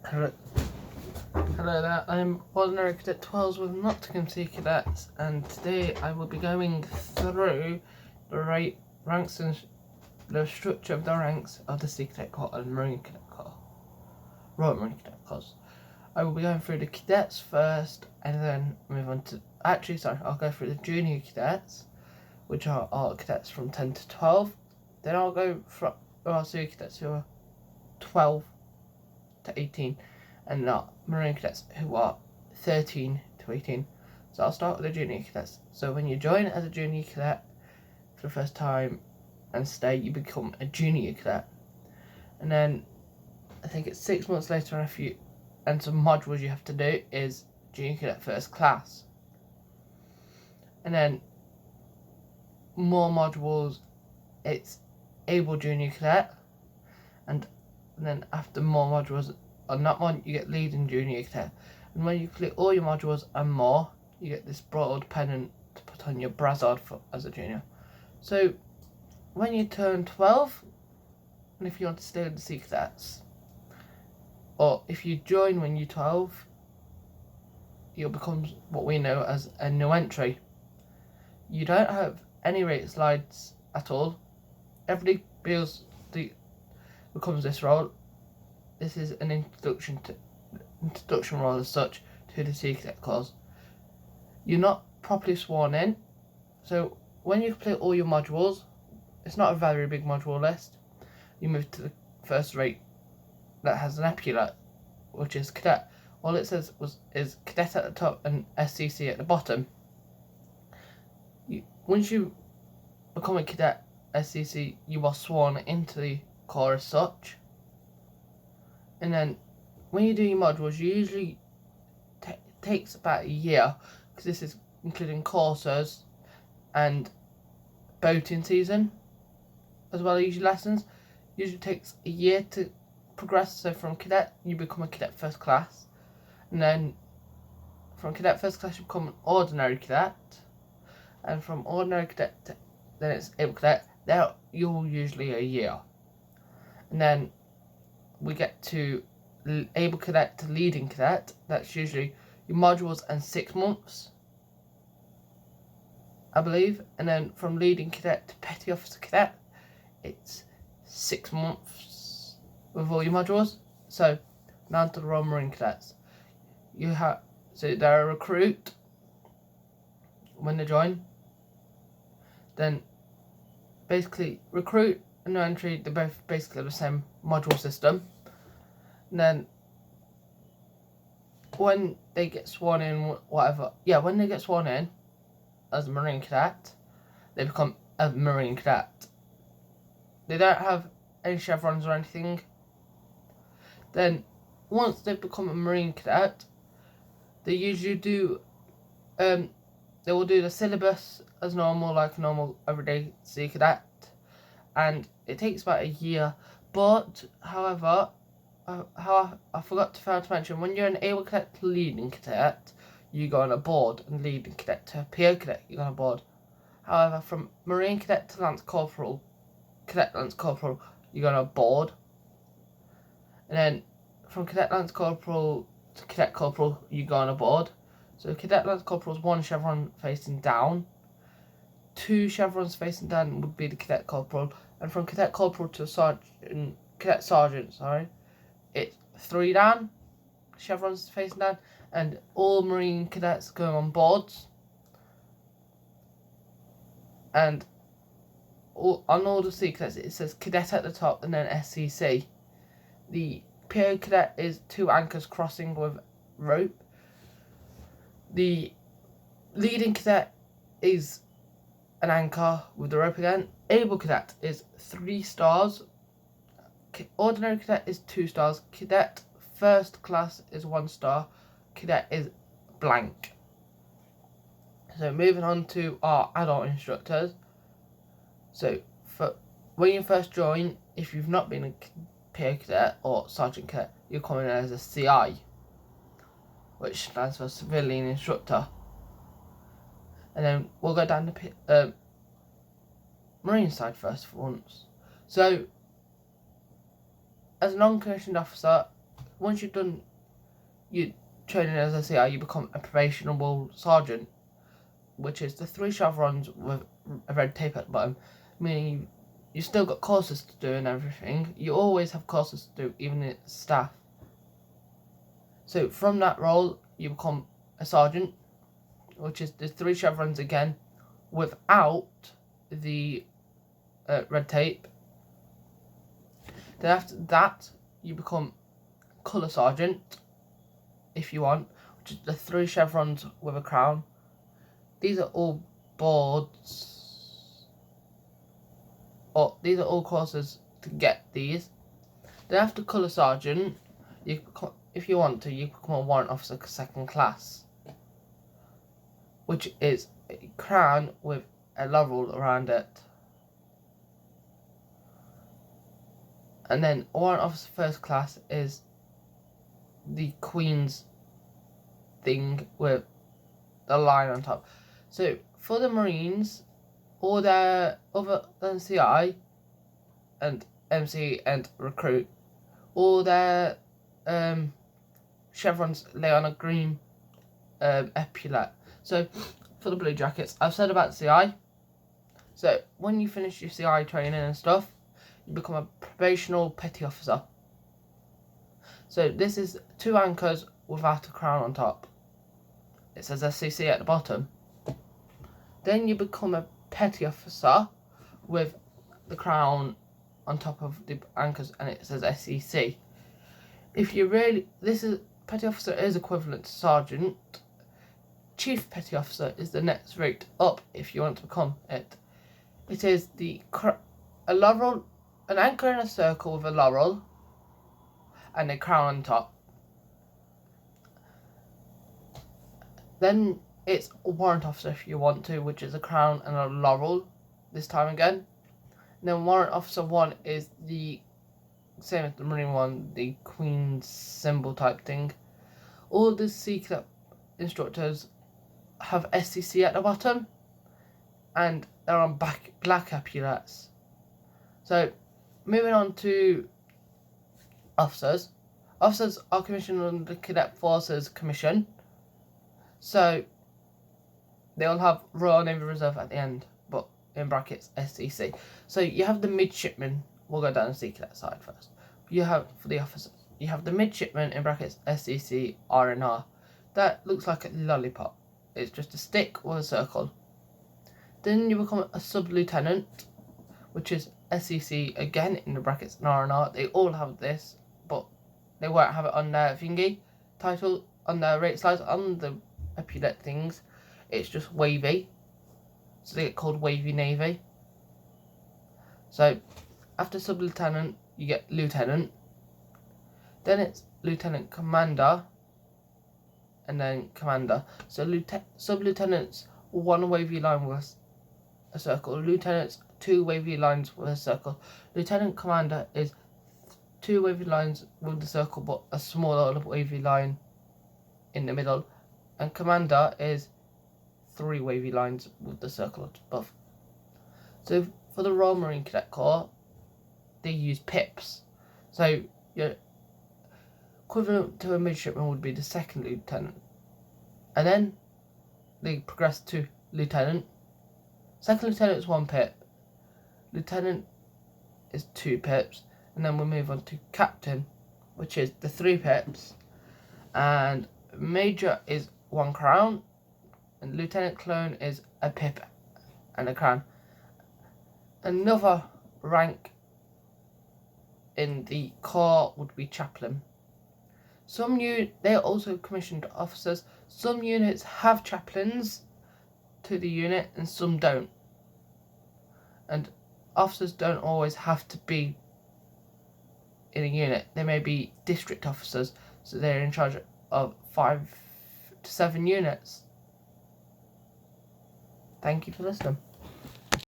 Hello, hello there, I'm Ordinary Cadet Twells with Nottingham Sea Cadets, and today I will be going through the ranks and the structure of the ranks of the Sea Cadet Corps and Marine Cadet Corps, Royal Marine Cadet Corps. I will be going through the cadets first, and then move on to, I'll go through the junior cadets, which are our cadets from 10 to 12. Then I'll go for our sea cadets who are 12 to 18, and our marine cadets who are 13 to 18. So I'll start with the junior cadets. So when you join as a junior cadet for the first time and stay, you become a junior cadet. And then I think it's 6 months later, and some modules you have to do is junior cadet first class. And then more modules, it's able junior cadet, and then after more modules on that one, you get leading junior cadet. And when you complete all your modules and more, you get this broad pennant to put on your brassard as a junior. So when you turn 12, and if you want to stay with the Sea Cadets, or if you join when you're 12, you'll become what we know as a new entry. You don't have any rate slides at all. Everybody becomes this role. This is an introduction role as such to the Sea Cadet Corps. You're not properly sworn in, so when you complete all your modules, it's not a very big module list. You move to the first rate that has an epaulet, which is cadet. All it says is cadet at the top and SCC at the bottom. Once you become a cadet SCC, you are sworn into the corps as such. And then when you do your modules, you usually takes about a year, because this is including courses and boating season as well as your lessons. Usually takes a year to progress. So from cadet you become a cadet first class, and then from cadet first class you become an ordinary cadet, and from ordinary cadet then it's able cadet. There you're usually a year, and then we get to able cadet to leading cadet. That's usually your modules and 6 months, I believe. And then from leading cadet to petty officer cadet, it's 6 months with all your modules. So now to the Royal Marine Cadets. So they're a recruit when they join. Then basically recruit and no entry, they're both basically the same module system. And then when they get sworn in, when they get sworn in as a Marine Cadet, they become a Marine Cadet. They don't have any chevrons or anything. Then once they've become a Marine Cadet, they usually do they will do the syllabus as normal, like a normal everyday Sea Cadet, and it takes about a year. But however, I forgot to mention, when you're an able cadet to leading cadet, you go on a board, and leading cadet to PO cadet, you go on a board. However, from Marine Cadet to Lance Corporal, Cadet Lance Corporal, you go on a board. And then from Cadet Lance Corporal to Cadet Corporal, you go on a board. So Cadet Lance Corporal is 1 chevron facing down. 2 chevrons facing down would be the Cadet Corporal. And from Cadet Corporal to Cadet Sergeant, it's 3 down, chevrons facing down, and all Marine Cadets go on boards. And on all the Sea Cadets, it says Cadet at the top and then SCC. The PO Cadet is 2 anchors crossing with rope. The leading cadet is an anchor with the rope again. Able Cadet is 3 stars. Ordinary Cadet is 2 stars. Cadet first class is 1 star. Cadet is blank. So moving on to our adult instructors. So for when you first join, if you've not been a PO Cadet or Sergeant Cadet, you're coming in as a CI, which stands for Civilian Instructor. And then we'll go down the Marine side first for once. So as a non-commissioned officer, once you've done your training as a CI, you become a probationable sergeant, which is the 3 chevrons with a red tape at the bottom, meaning you still got courses to do and everything. You always have courses to do, even in staff. So from that role, you become a sergeant, which is the 3 chevrons again, without the red tape. Then after that, you become colour sergeant, if you want, which is the 3 chevrons with a crown. These are all boards, or these are all courses to get these. Then after colour sergeant, you become, if you want to, you become a warrant officer 2nd class, which is a crown with a laurel around it. And then warrant officer 1st class is the Queen's thing with the line on top. So for the Marines, all their other than CI and MC and recruit, all their chevrons lay on a green epaulette. So for the blue jackets, I've said about CI. So when you finish your CI training and stuff, you become a probational petty officer. So this is 2 anchors without a crown on top. It says SCC at the bottom. Then you become a petty officer with the crown on top of the anchors, and it says SCC. If you really, this is petty officer is equivalent to sergeant. Chief petty officer is the next rate up if you want to become it. It is a laurel, an anchor in a circle with a laurel and a crown on top. Then it's a warrant officer if you want to, which is a crown and a laurel this time again. And then warrant officer 1 is the same as the Marine one, the Queen's symbol type thing. All the secret instructors have SCC at the bottom, and they're on black epaulettes. So moving on to officers. Officers are commissioned under the Cadet Forces Commission. So they all have Royal Navy Reserve at the end, but in brackets SCC. So you have the midshipmen. We'll go down the sea cadet side first. You have, for the officers, you have the midshipmen in brackets SCC RNR. That looks like a lollipop. It's just a stick with a circle. Then you become a sub-lieutenant, which is SCC again in the brackets and RNR. They all have this, but they won't have it on their thingy title, on their rate slides, on the epaulette things. It's just wavy, so they get called Wavy Navy. So after sub-lieutenant, you get lieutenant. Then it's lieutenant commander, and then commander. So sub-lieutenants, 1 wavy line with a circle. Lieutenants, 2 wavy lines with a circle. Lieutenant commander is 2 wavy lines with the circle, but a smaller wavy line in the middle. And commander is 3 wavy lines with the circle above. So for the Royal Marine Cadet Corps, they use pips. So your equivalent to a midshipman would be the 2nd lieutenant. And then they progress to lieutenant. 2nd lieutenant is 1 pip. Lieutenant is 2 pips. And then we'll move on to captain, which is the 3 pips. And major is 1 crown. And lieutenant clone is a pip and a crown. Another rank in the corps would be chaplain. They are also commissioned officers. Some units have chaplains to the unit and some don't. And officers don't always have to be in a unit. They may be district officers, so they're in charge of 5 to 7 units. Thank you for listening.